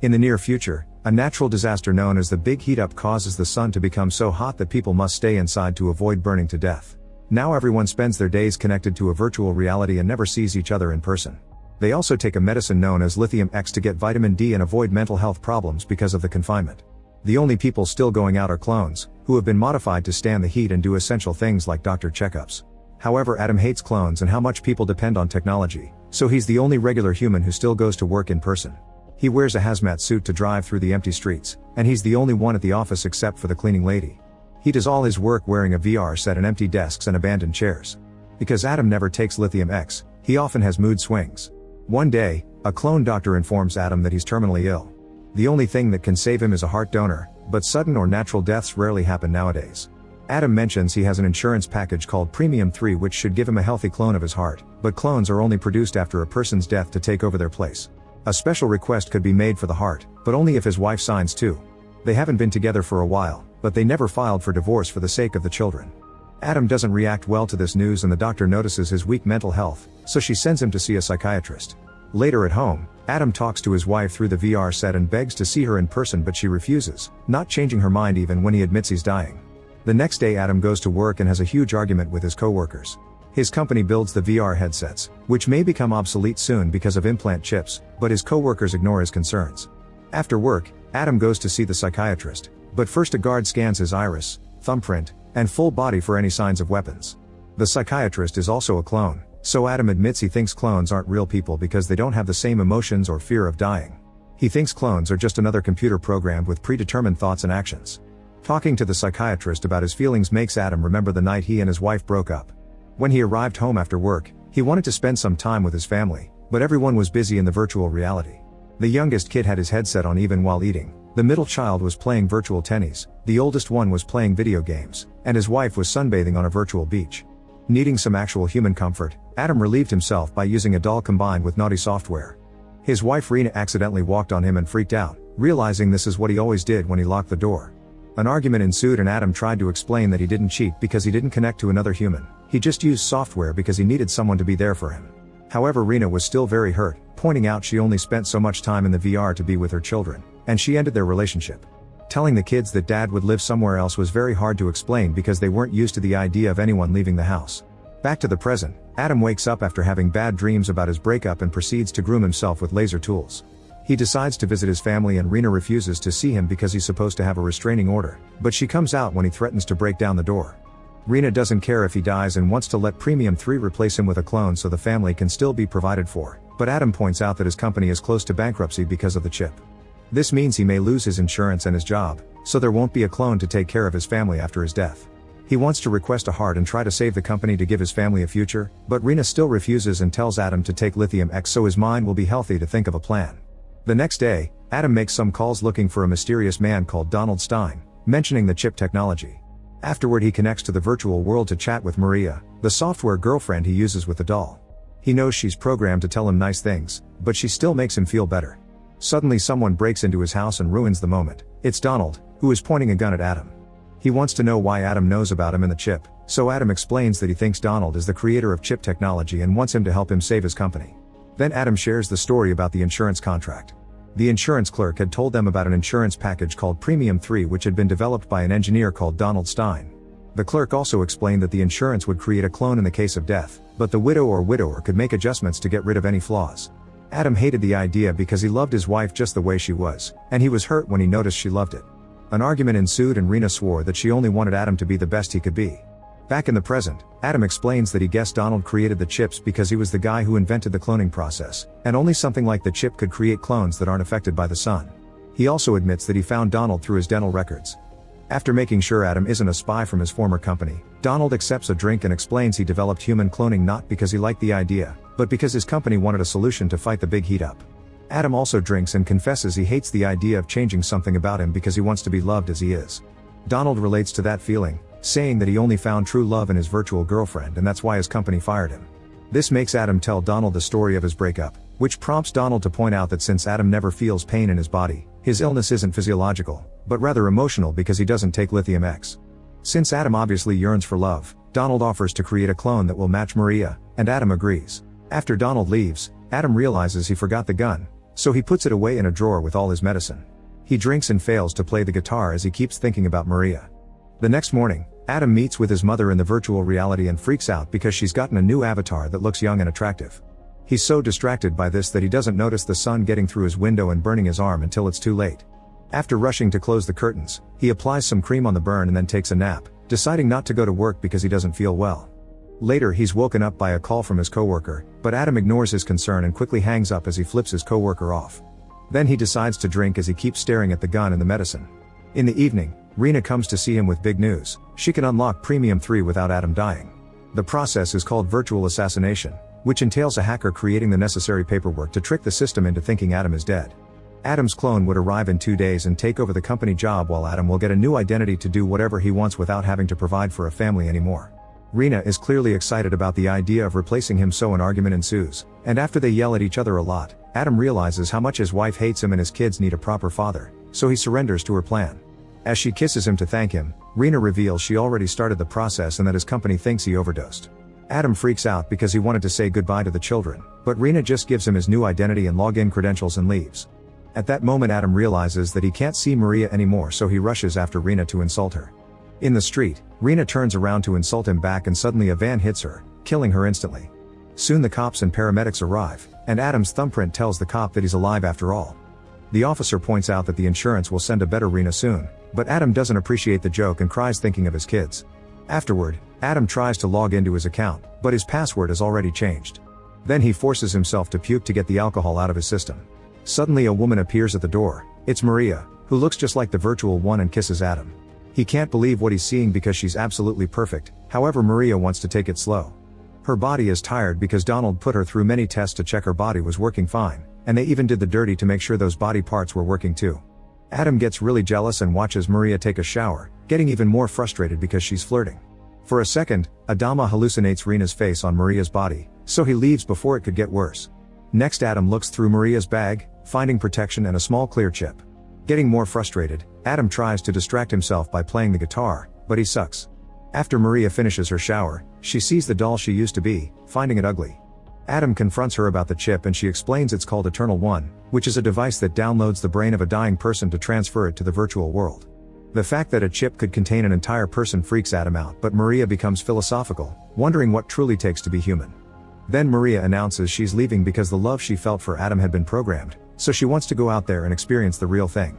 In the near future, a natural disaster known as the Big Heat Up causes the sun to become so hot that people must stay inside to avoid burning to death. Now everyone spends their days connected to a virtual reality and never sees each other in person. They also take a medicine known as lithium X to get vitamin D and avoid mental health problems because of the confinement. The only people still going out are clones, who have been modified to stand the heat and do essential things like doctor checkups. However, Adam hates clones and how much people depend on technology, so he's the only regular human who still goes to work in person. He wears a hazmat suit to drive through the empty streets, and he's the only one at the office except for the cleaning lady. He does all his work wearing a VR set and empty desks and abandoned chairs. Because Adam never takes lithium X, he often has mood swings. One day, a clone doctor informs Adam that he's terminally ill. The only thing that can save him is a heart donor, but sudden or natural deaths rarely happen nowadays. Adam mentions he has an insurance package called Premium 3 which should give him a healthy clone of his heart, but clones are only produced after a person's death to take over their place. A special request could be made for the heart, but only if his wife signs too. They haven't been together for a while, but they never filed for divorce for the sake of the children. Adam doesn't react well to this news and the doctor notices his weak mental health, so she sends him to see a psychiatrist. Later at home, Adam talks to his wife through the VR set and begs to see her in person, but she refuses, not changing her mind even when he admits he's dying. The next day Adam goes to work and has a huge argument with his co-workers. His company builds the VR headsets, which may become obsolete soon because of implant chips, but his co-workers ignore his concerns. After work, Adam goes to see the psychiatrist, but first a guard scans his iris, thumbprint, and full body for any signs of weapons. The psychiatrist is also a clone, so Adam admits he thinks clones aren't real people because they don't have the same emotions or fear of dying. He thinks clones are just another computer programmed with predetermined thoughts and actions. Talking to the psychiatrist about his feelings makes Adam remember the night he and his wife broke up. When he arrived home after work, he wanted to spend some time with his family, but everyone was busy in the virtual reality. The youngest kid had his headset on even while eating, the middle child was playing virtual tennis, the oldest one was playing video games, and his wife was sunbathing on a virtual beach. Needing some actual human comfort, Adam relieved himself by using a doll combined with naughty software. His wife Rena accidentally walked on him and freaked out, realizing this is what he always did when he locked the door. An argument ensued and Adam tried to explain that he didn't cheat because he didn't connect to another human. He just used software because he needed someone to be there for him. However, Rena was still very hurt, pointing out she only spent so much time in the VR to be with her children, and she ended their relationship. Telling the kids that dad would live somewhere else was very hard to explain because they weren't used to the idea of anyone leaving the house. Back to the present, Adam wakes up after having bad dreams about his breakup and proceeds to groom himself with laser tools. He decides to visit his family and Rena refuses to see him because he's supposed to have a restraining order, but she comes out when he threatens to break down the door. Rena doesn't care if he dies and wants to let Premium 3 replace him with a clone so the family can still be provided for, but Adam points out that his company is close to bankruptcy because of the chip. This means he may lose his insurance and his job, so there won't be a clone to take care of his family after his death. He wants to request a heart and try to save the company to give his family a future, but Rena still refuses and tells Adam to take lithium X so his mind will be healthy to think of a plan. The next day, Adam makes some calls looking for a mysterious man called Donald Stein, mentioning the chip technology. Afterward he connects to the virtual world to chat with Maria, the software girlfriend he uses with the doll. He knows she's programmed to tell him nice things, but she still makes him feel better. Suddenly someone breaks into his house and ruins the moment. It's Donald, who is pointing a gun at Adam. He wants to know why Adam knows about him and the chip, so Adam explains that he thinks Donald is the creator of chip technology and wants him to help him save his company. Then Adam shares the story about the insurance contract. The insurance clerk had told them about an insurance package called Premium 3 which had been developed by an engineer called Donald Stein. The clerk also explained that the insurance would create a clone in the case of death, but the widow or widower could make adjustments to get rid of any flaws. Adam hated the idea because he loved his wife just the way she was, and he was hurt when he noticed she loved it. An argument ensued and Rena swore that she only wanted Adam to be the best he could be. Back in the present, Adam explains that he guessed Donald created the chips because he was the guy who invented the cloning process, and only something like the chip could create clones that aren't affected by the sun. He also admits that he found Donald through his dental records. After making sure Adam isn't a spy from his former company, Donald accepts a drink and explains he developed human cloning not because he liked the idea, but because his company wanted a solution to fight the big heat up. Adam also drinks and confesses he hates the idea of changing something about him because he wants to be loved as he is. Donald relates to that feeling, saying that he only found true love in his virtual girlfriend and that's why his company fired him. This makes Adam tell Donald the story of his breakup, which prompts Donald to point out that since Adam never feels pain in his body, his illness isn't physiological, but rather emotional because he doesn't take lithium X. Since Adam obviously yearns for love, Donald offers to create a clone that will match Maria, and Adam agrees. After Donald leaves, Adam realizes he forgot the gun, So he puts it away in a drawer with all his medicine. He drinks and fails to play the guitar as he keeps thinking about Maria. The next morning, Adam meets with his mother in the virtual reality and freaks out because she's gotten a new avatar that looks young and attractive. He's so distracted by this that he doesn't notice the sun getting through his window and burning his arm until it's too late. After rushing to close the curtains, he applies some cream on the burn and then takes a nap, deciding not to go to work because he doesn't feel well. Later he's woken up by a call from his coworker, but Adam ignores his concern and quickly hangs up as he flips his coworker off. Then he decides to drink as he keeps staring at the gun and the medicine. In the evening, Rena comes to see him with big news: she can unlock Premium 3 without Adam dying. The process is called virtual assassination, which entails a hacker creating the necessary paperwork to trick the system into thinking Adam is dead. Adam's clone would arrive in 2 days and take over the company job, while Adam will get a new identity to do whatever he wants without having to provide for a family anymore. Rena is clearly excited about the idea of replacing him, so an argument ensues, and after they yell at each other a lot, Adam realizes how much his wife hates him and his kids need a proper father, so he surrenders to her plan. As she kisses him to thank him, Rena reveals she already started the process and that his company thinks he overdosed. Adam freaks out because he wanted to say goodbye to the children, but Rena just gives him his new identity and login credentials and leaves. At that moment Adam realizes that he can't see Maria anymore, so he rushes after Rena to insult her. In the street, Rena turns around to insult him back and suddenly a van hits her, killing her instantly. Soon the cops and paramedics arrive, and Adam's thumbprint tells the cop that he's alive after all. The officer points out that the insurance will send a better Rena soon, but Adam doesn't appreciate the joke and cries thinking of his kids. Afterward, Adam tries to log into his account, but his password is already changed. Then he forces himself to puke to get the alcohol out of his system. Suddenly a woman appears at the door. It's Maria, who looks just like the virtual one and kisses Adam. He can't believe what he's seeing because she's absolutely perfect. However, Maria wants to take it slow. Her body is tired because Donald put her through many tests to check her body was working fine, and they even did the dirty to make sure those body parts were working too. Adam gets really jealous and watches Maria take a shower, getting even more frustrated because she's flirting. For a second, Adama hallucinates Rena's face on Maria's body, so he leaves before it could get worse. Next, Adam looks through Maria's bag, finding protection and a small clear chip. Getting more frustrated, Adam tries to distract himself by playing the guitar, but he sucks. After Maria finishes her shower, she sees the doll she used to be, finding it ugly. Adam confronts her about the chip and she explains it's called Eternal One, which is a device that downloads the brain of a dying person to transfer it to the virtual world. The fact that a chip could contain an entire person freaks Adam out, but Maria becomes philosophical, wondering what truly takes to be human. Then Maria announces she's leaving because the love she felt for Adam had been programmed, so she wants to go out there and experience the real thing.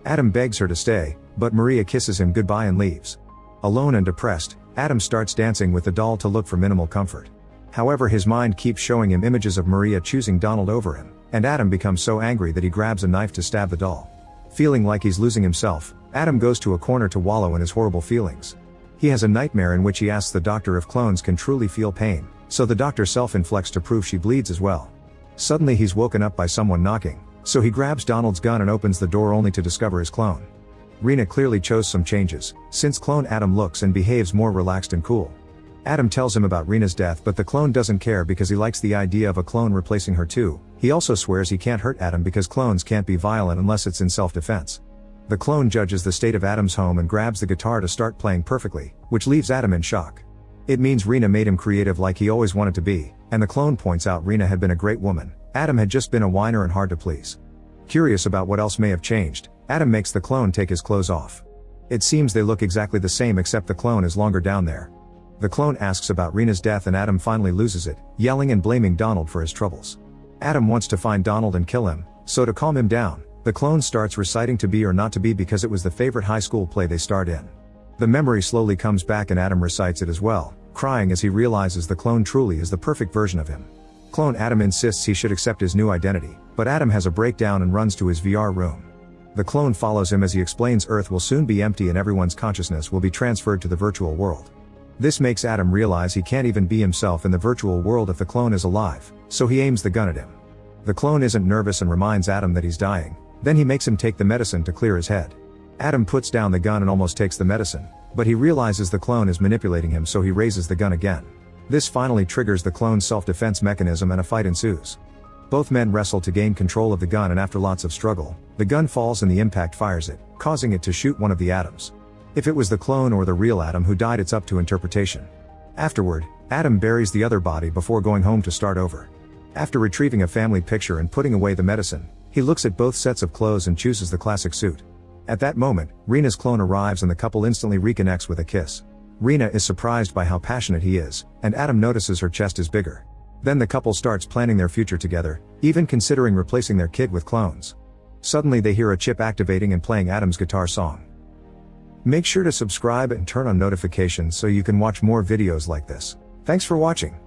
Adam begs her to stay, but Maria kisses him goodbye and leaves. Alone and depressed, Adam starts dancing with the doll to look for minimal comfort. However, his mind keeps showing him images of Maria choosing Donald over him, and Adam becomes so angry that he grabs a knife to stab the doll. Feeling like he's losing himself, Adam goes to a corner to wallow in his horrible feelings. He has a nightmare in which he asks the doctor if clones can truly feel pain, so the doctor self-inflicts to prove she bleeds as well. Suddenly he's woken up by someone knocking, so he grabs Donald's gun and opens the door only to discover his clone. Rena clearly chose some changes, since clone Adam looks and behaves more relaxed and cool. Adam tells him about Rena's death, but the clone doesn't care because he likes the idea of a clone replacing her too. He also swears he can't hurt Adam because clones can't be violent unless it's in self-defense. The clone judges the state of Adam's home and grabs the guitar to start playing perfectly, which leaves Adam in shock. It means Rena made him creative like he always wanted to be, and the clone points out Rena had been a great woman. Adam had just been a whiner and hard to please. Curious about what else may have changed, Adam makes the clone take his clothes off. It seems they look exactly the same except the clone is longer down there. The clone asks about Rena's death and Adam finally loses it, yelling and blaming Donald for his troubles. Adam wants to find Donald and kill him, so to calm him down, the clone starts reciting To Be or Not to Be because it was the favorite high school play they starred in. The memory slowly comes back and Adam recites it as well, crying as he realizes the clone truly is the perfect version of him. Clone Adam insists he should accept his new identity, but Adam has a breakdown and runs to his VR room. The clone follows him as he explains Earth will soon be empty and everyone's consciousness will be transferred to the virtual world. This makes Adam realize he can't even be himself in the virtual world if the clone is alive, so he aims the gun at him. The clone isn't nervous and reminds Adam that he's dying, then he makes him take the medicine to clear his head. Adam puts down the gun and almost takes the medicine, but he realizes the clone is manipulating him, so he raises the gun again. This finally triggers the clone's self-defense mechanism and a fight ensues. Both men wrestle to gain control of the gun and after lots of struggle, the gun falls and the impact fires it, causing it to shoot one of the Adams. If it was the clone or the real Adam who died, it's up to interpretation. Afterward, Adam buries the other body before going home to start over. After retrieving a family picture and putting away the medicine, he looks at both sets of clothes and chooses the classic suit. At that moment, Rena's clone arrives and the couple instantly reconnects with a kiss. Rena is surprised by how passionate he is, and Adam notices her chest is bigger. Then the couple starts planning their future together, even considering replacing their kid with clones. Suddenly they hear a chip activating and playing Adam's guitar song. Make sure to subscribe and turn on notifications so you can watch more videos like this. Thanks for watching.